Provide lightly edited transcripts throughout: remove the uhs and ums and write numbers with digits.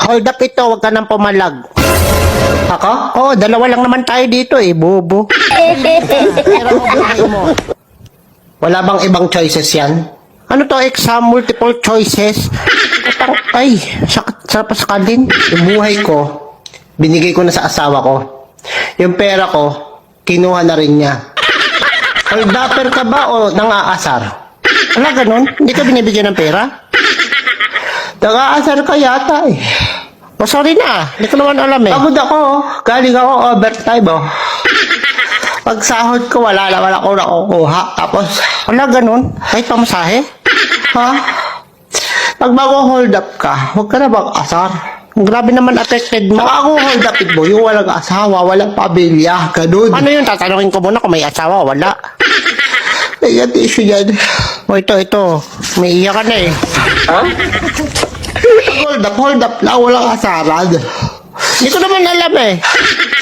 Hold up ito, wag ka nang pumalag. Ako? Oo, dalawa lang naman tayo dito eh, bobo. Pera mo, buhay mo. Wala bang ibang choices yan? Ano to, exam, multiple choices? Ay, sarap sa kalin. Yung buhay ko, binigay ko na sa asawa ko. Yung pera ko, kinuha na rin niya. Hold upper ka ba o nang-aasar? Wala ganun, hindi ka binibigyan ng pera? Nang-aasar ka yata eh. O sorry na, hindi ko naman alam eh. Pagod ako, galing ako overtime oh. Pag sahod ko, wala naman ako nakukuha. Tapos, Wala ganun, kahit pamasahe. ha? Pag mag-hold up ka, huwag ka na mag-asar. Grabe naman affected mo. Saka ako hold upin mo, yung walang asawa, walang pamilya, ganun. Ano yun, tatanungin ko muna kung may asawa o wala. Kaya issue yan. O ito, may iyak ka na eh. Ha? Hold up lang, walang asaran. Hindi ko naman alam eh.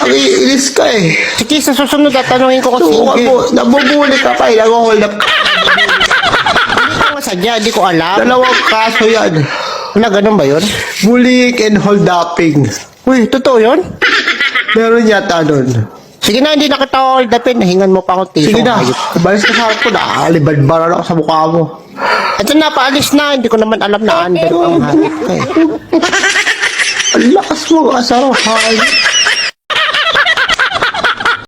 Ang iinis ka eh. Sige, sa susunod tatanungin ko kung Suka sige. mo, nabubuli ka pa eh, nag-hold up ka. Hindi ko masadya, hindi ko alam. Dalawang kaso yan. Wala, ganun ba yun? Bullying and hold upping. Uy, totoo yun? Meron yata nun. Sige na, hindi na kita hold upin. Hingan mo pa akong tiso. Sige na, Ayop. balis ka sa harap ko, nakalibad-baran ako sa mukha mo. Ito na, paalis na. Hindi ko naman alam na under ang hanap ka eh. Ang lakas mo, asarahan.